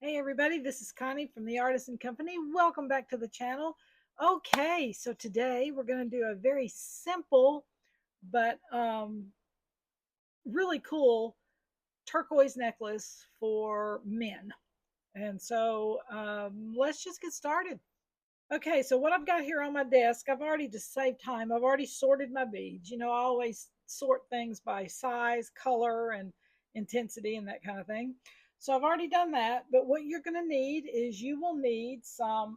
Hey everybody, this is Connie from the Artisan Company. Welcome back to the channel. Okay, so today we're going to do a very simple but really cool turquoise necklace for men. And so let's just get started. Okay, so what I've got here on my desk, I've already, to save time, I've already sorted my beads. You know, I always sort things by size, color, and intensity and that kind of thing. So I've already done that. But what you're going to need is you will need some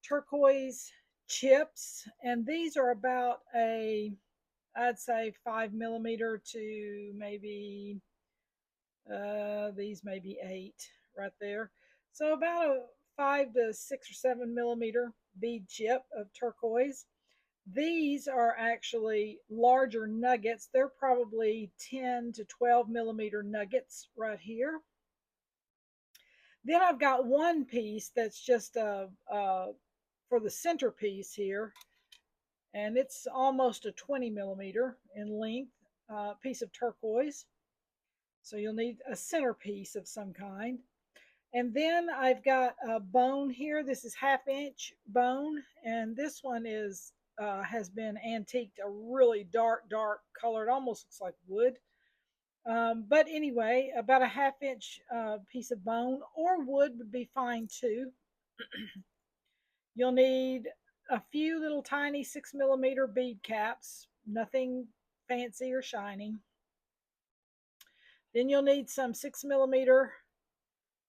turquoise chips. And these are about I'd say 5 millimeter to maybe, these maybe 8 right there. So about a 5 to 6 or 7 millimeter bead chip of turquoise. These are actually larger nuggets. They're probably 10 to 12 millimeter nuggets right here. Then I've got one piece that's just for the centerpiece here, and it's almost a 20 millimeter in length piece of turquoise. So you'll need a centerpiece of some kind. And then I've got a bone here. This is 1/2 inch bone, and this one is has been antiqued, a really dark color. It almost looks like wood. But anyway, about a 1/2 inch piece of bone or wood would be fine too. You'll need a few little tiny 6 millimeter bead caps, nothing fancy or shiny. Then you'll need some 6 millimeter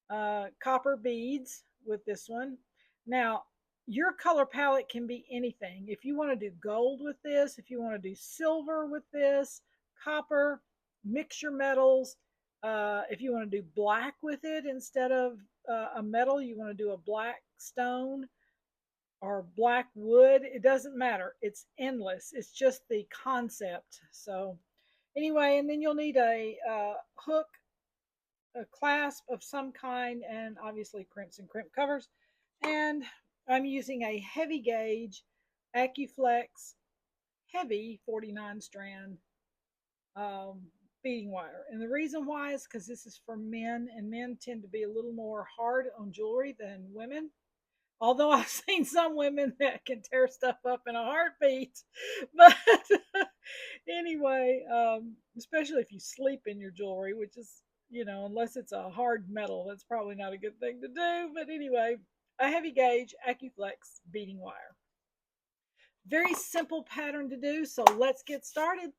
copper beads with this one. Now, your color palette can be anything. If you want to do gold with this, if you want to do silver with this, copper, mix your metals. If you want to do black with it instead of a metal, you want to do a black stone or black wood, it doesn't matter. It's endless. It's just the concept. So, anyway, and then you'll need a hook, a clasp of some kind, and obviously crimps and crimp covers. And I'm using a heavy gauge AccuFlex heavy 49 strand um, beading wire. And the reason why is because this is for men, and men tend to be a little more hard on jewelry than women. Although I've seen some women that can tear stuff up in a heartbeat. But anyway, especially if you sleep in your jewelry, which is, unless it's a hard metal, that's probably not a good thing to do. But anyway, a heavy gauge AccuFlex beading wire. Very simple pattern to do, so let's get started.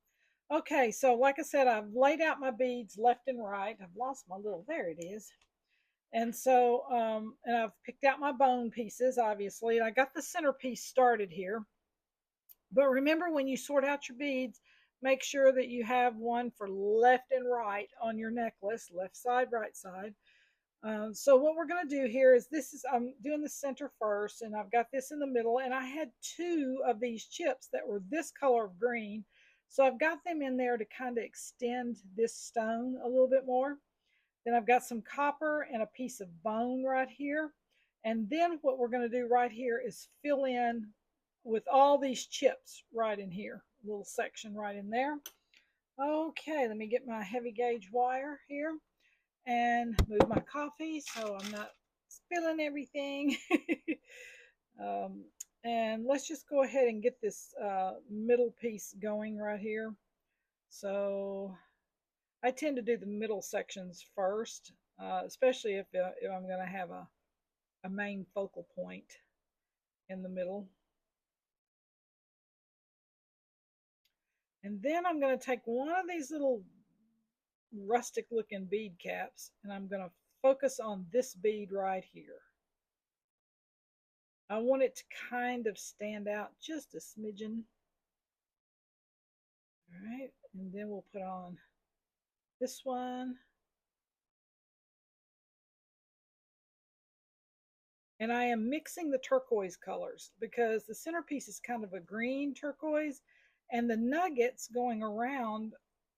Okay, so like I said, I've laid out my beads left and right. I've lost my little, there it is. And so, and I've picked out my bone pieces, obviously. And I got the centerpiece started here. But remember, when you sort out your beads, make sure that you have one for left and right on your necklace, left side, right side. So what we're going to do here is I'm doing the center first, and I've got this in the middle, and I had two of these chips that were this color of green. So I've got them in there to kind of extend this stone a little bit more. Then I've got some copper and a piece of bone right here. And then what we're going to do right here is fill in with all these chips right in here, a little section right in there. Okay, let me get my heavy gauge wire here and move my coffee so I'm not spilling everything. um, and let's just go ahead and get this middle piece going right here. So I tend to do the middle sections first, especially if I'm going to have a main focal point in the middle. And then I'm going to take one of these little rustic looking bead caps, and I'm going to focus on this bead right here. I want it to kind of stand out just a smidgen. All right, and then we'll put on this one. And I am mixing the turquoise colors because the centerpiece is kind of a green turquoise, and the nuggets going around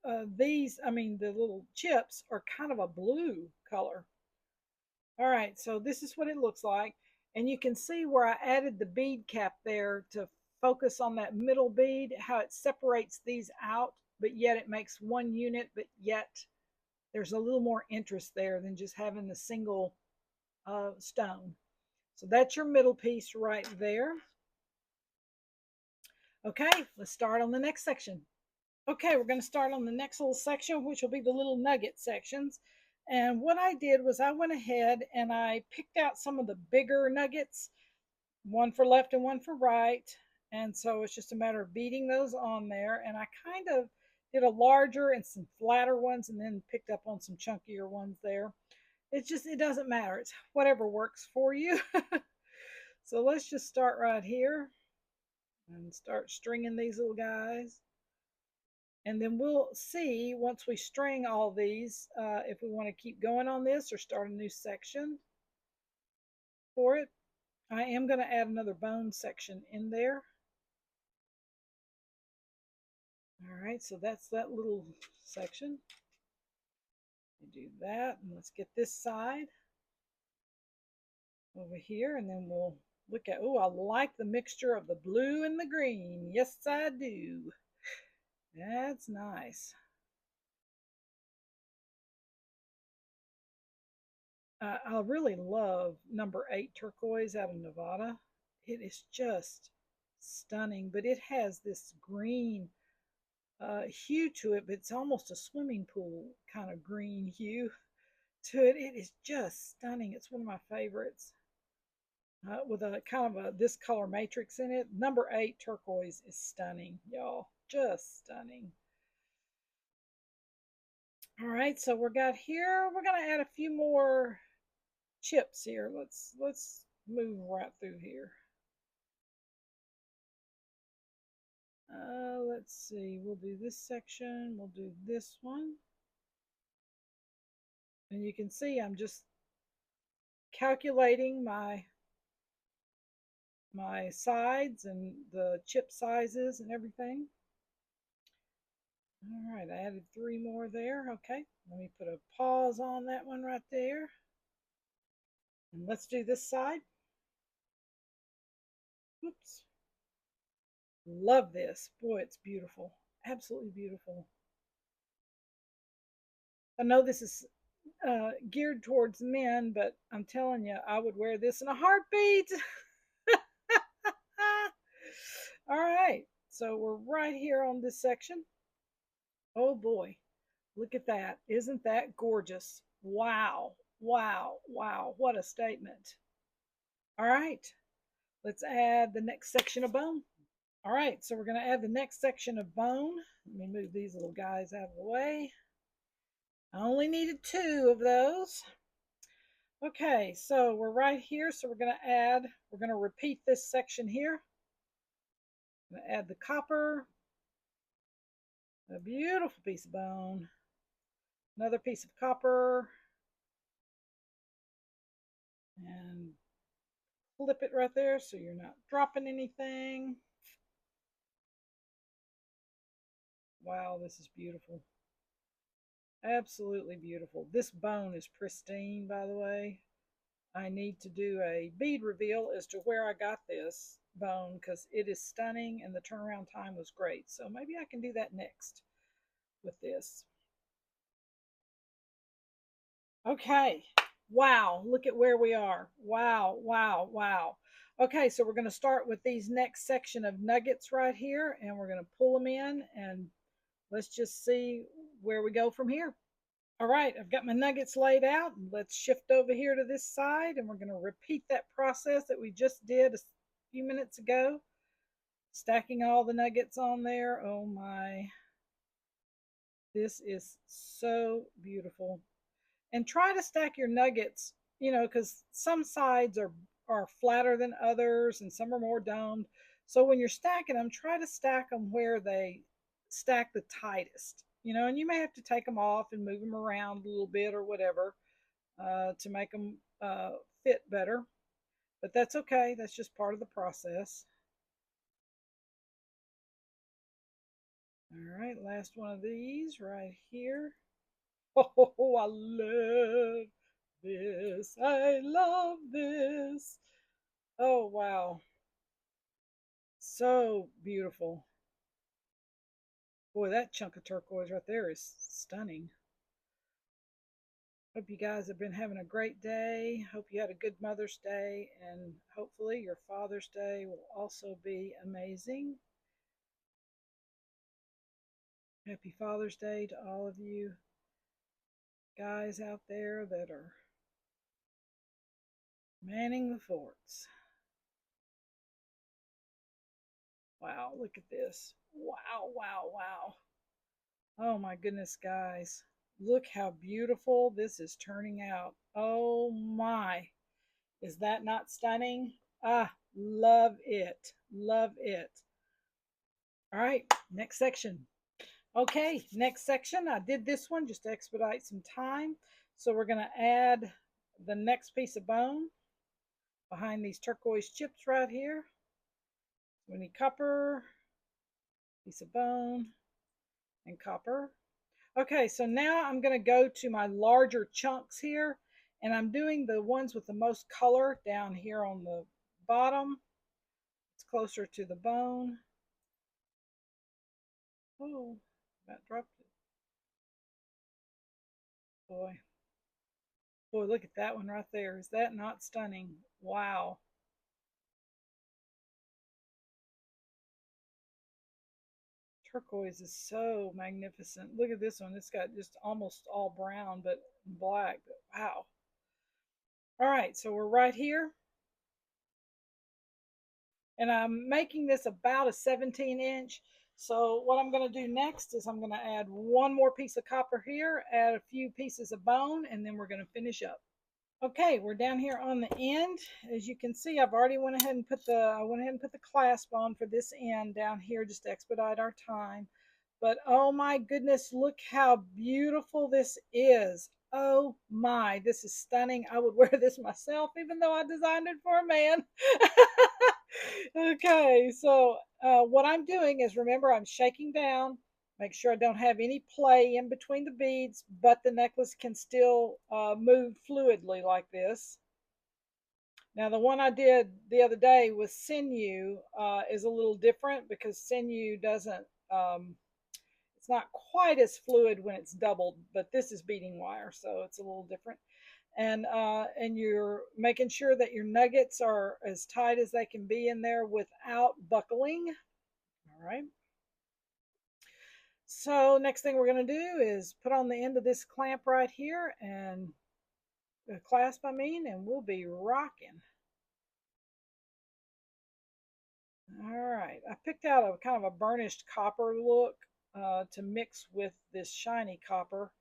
the little chips are kind of a blue color. All right, so this is what it looks like. And you can see where I added the bead cap there to focus on that middle bead, how it separates these out, but yet it makes one unit, but yet there's a little more interest there than just having the single stone. So that's your middle piece right there. Okay, let's start on the next section. Okay, we're going to start on the next little section, which will be the little nugget sections. And what I did was I went ahead and I picked out some of the bigger nuggets, one for left and one for right. And so it's just a matter of beating those on there. And I kind of did a larger and some flatter ones and then picked up on some chunkier ones there. It's just, it doesn't matter. It's whatever works for you. So let's just start right here and start stringing these little guys. And then we'll see once we string all these if we want to keep going on this or start a new section for it. I am going to add another bone section in there. All right, so that's that little section. Do that, and let's get this side over here, and then we'll look at, oh, I like the mixture of the blue and the green. Yes, I do. That's nice. I really love number 8 turquoise out of Nevada. It is just stunning, but it has this green hue to it, but it's almost a swimming pool kind of green hue to it. It is just stunning. It's one of my favorites. With a kind of a this color matrix in it. Number 8 turquoise is stunning, y'all. Just stunning. All right, so we're got here. We're gonna add a few more chips here. Let's move right through here. Let's see. We'll do this section. We'll do this one. And you can see I'm just calculating my sides and the chip sizes and everything. All right, I added 3 more there. Okay, let me put a pause on that one right there. And let's do this side. Oops. Love this. Boy, it's beautiful. Absolutely beautiful. I know this is geared towards men, but I'm telling you, I would wear this in a heartbeat. All right, so we're right here on this section. Oh boy, look at that. Isn't that gorgeous? Wow, wow, wow. What a statement. All right, let's add the next section of bone. All right, so we're going to add the next section of bone. Let me move these little guys out of the way. I only needed 2 of those. Okay, so we're right here. So we're going to repeat this section here. I'm going to add the copper, a beautiful piece of bone, another piece of copper, and flip it right there so you're not dropping anything. Wow, this is beautiful. Absolutely beautiful. This bone is pristine, by the way. I need to do a bead reveal as to where I got this bone because it is stunning and the turnaround time was great. So maybe I can do that next with this. Okay. Wow. Look at where we are. Wow. Wow. Wow. Okay. So we're going to start with these next section of nuggets right here and we're going to pull them in and let's just see where we go from here. All right, I've got my nuggets laid out. Let's shift over here to this side and we're going to repeat that process that we just did a few minutes ago. Stacking all the nuggets on there. Oh my. This is so beautiful. And try to stack your nuggets, because some sides are flatter than others and some are more domed. So when you're stacking them, try to stack them where they stack the tightest, and you may have to take them off and move them around a little bit or whatever to make them fit better. But that's okay. That's just part of the process. All right, last one of these right here. Oh, I love this. I love this. Oh, wow. So beautiful. Boy, that chunk of turquoise right there is stunning. Hope you guys have been having a great day. Hope you had a good Mother's Day, and hopefully your Father's Day will also be amazing. Happy Father's Day to all of you guys out there that are manning the forts. Wow, look at this. Wow, wow, wow. Oh my goodness, guys. Look how beautiful this is turning out. Oh my. Is that not stunning? Ah, love it. Love it. All right, next section. Okay, next section. I did this one just to expedite some time. So we're going to add the next piece of bone behind these turquoise chips right here. We need copper, piece of bone, and copper. Okay, so now I'm going to go to my larger chunks here, and I'm doing the ones with the most color down here on the bottom. It's closer to the bone. Oh, about dropped it. Boy. Boy, look at that one right there. Is that not stunning? Wow. Turquoise is so magnificent. Look at this one. It's got just almost all brown, but black. Wow. All right, so we're right here. And I'm making this about a 17-inch. So what I'm going to do next is I'm going to add one more piece of copper here, add a few pieces of bone, and then we're going to finish up. Okay, we're down here on the end. As you can see, I've already went ahead and put the clasp on for this end down here just to expedite our time. But oh my goodness, look how beautiful this is. Oh my, this is stunning. I would wear this myself, even though I designed it for a man. Okay, so what I'm doing is, remember, I'm shaking down, make sure I don't have any play in between the beads, but the necklace can still move fluidly like this. Now, the one I did the other day with sinew is a little different because sinew doesn't, it's not quite as fluid when it's doubled, but this is beading wire, so it's a little different. And you're making sure that your nuggets are as tight as they can be in there without buckling. All right. So next thing we're going to do is put on the end of this clamp right here, and clasp I mean, and we'll be rocking. All right, I picked out a kind of a burnished copper look to mix with this shiny copper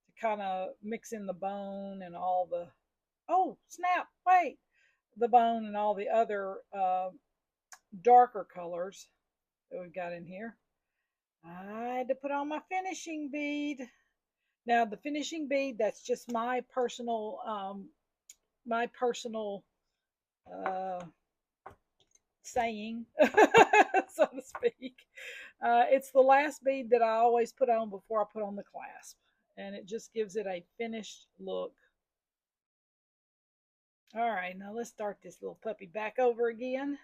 to kind of mix in the bone and all the, oh snap, wait, the bone and all the other darker colors that we've got in here. I had to put on my finishing bead. Now the finishing bead, that's just my personal uh, saying, so to speak. It's the last bead that I always put on before I put on the clasp, and it just gives it a finished look. All right, now let's start this little puppy back over again.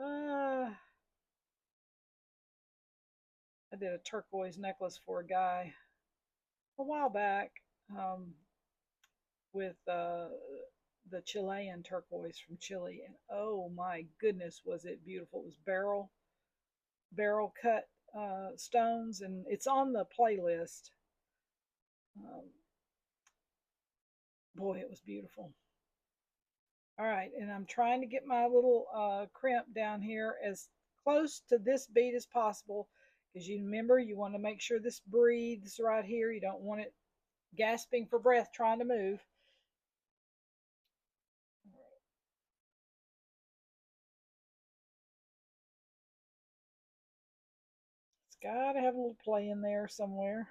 uh, I did a turquoise necklace for a guy a while back with the Chilean turquoise from Chile, and oh my goodness, was it beautiful! It was barrel cut stones, and it's on the playlist. Um, Boy, it was beautiful. All right, and I'm trying to get my little crimp down here as close to this bead as possible, because you remember, you want to make sure this breathes right here. You don't want it gasping for breath trying to move. It's got to have a little play in there somewhere.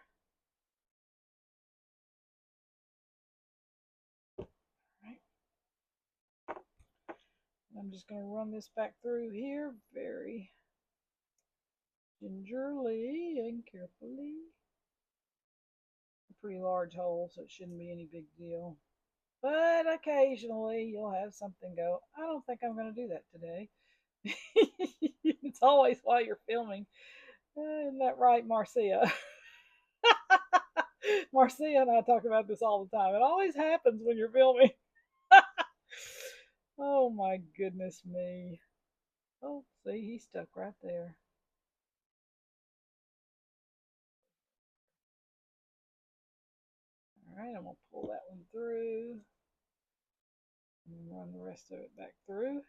All right. I'm just going to run this back through here very gingerly and carefully. A pretty large hole, so it shouldn't be any big deal. But occasionally you'll have something go, I don't think I'm going to do that today. It's always while you're filming. Isn't that right, Marcia? Marcia and I talk about this all the time. It always happens when you're filming. Oh my goodness me. Oh, see, he's stuck right there. All right, I'm going to pull that one through and run the rest of it back through.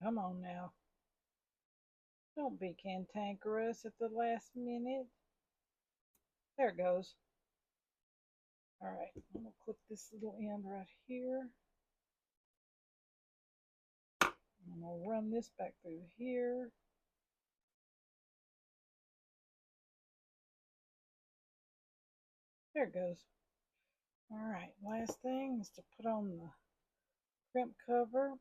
Come on now. Don't be cantankerous at the last minute. There it goes. All right, I'm going to clip this little end right here. I'm going to run this back through here. There it goes. All right, last thing is to put on the crimp cover.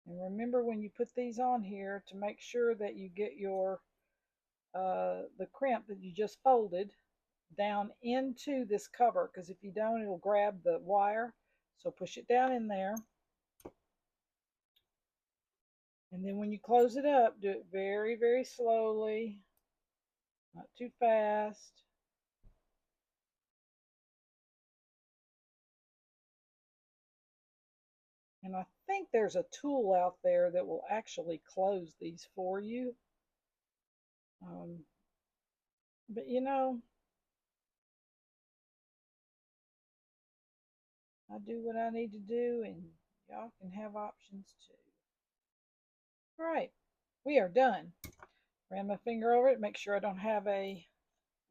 And remember when you put these on here to make sure that you get your the crimp that you just folded down into this cover, because if you don't, it'll grab the wire. So push it down in there. And then when you close it up, do it very, very slowly, not too fast. And I think there's a tool out there that will actually close these for you. But you know, I do what I need to do, and y'all can have options too. All right, we are done. Ran my finger over it, make sure I don't have a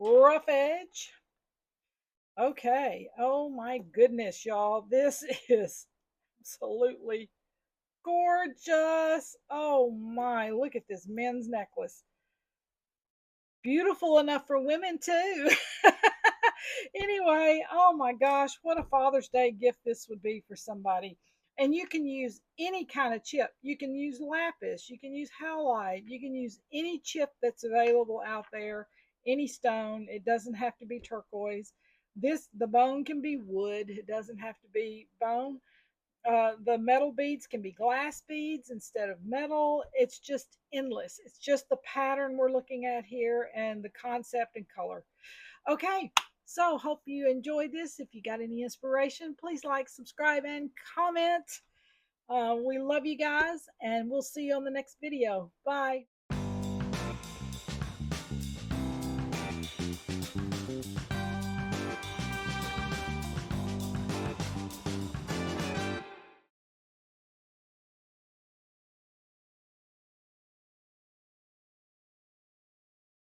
rough edge. Okay, oh my goodness, y'all, this is absolutely gorgeous. Oh my, look at this men's necklace. Beautiful enough for women too. Anyway, oh my gosh, what a Father's Day gift this would be for somebody. And you can use any kind of chip. You can use lapis, you can use howlite, you can use any chip that's available out there, any stone. It doesn't have to be turquoise. The bone can be wood, it doesn't have to be bone. The metal beads can be glass beads instead of metal. It's just endless. It's just the pattern we're looking at here and the concept and color. Okay, so hope you enjoyed this. If you got any inspiration, please like, subscribe, and comment. We love you guys, and we'll see you on the next video. Bye.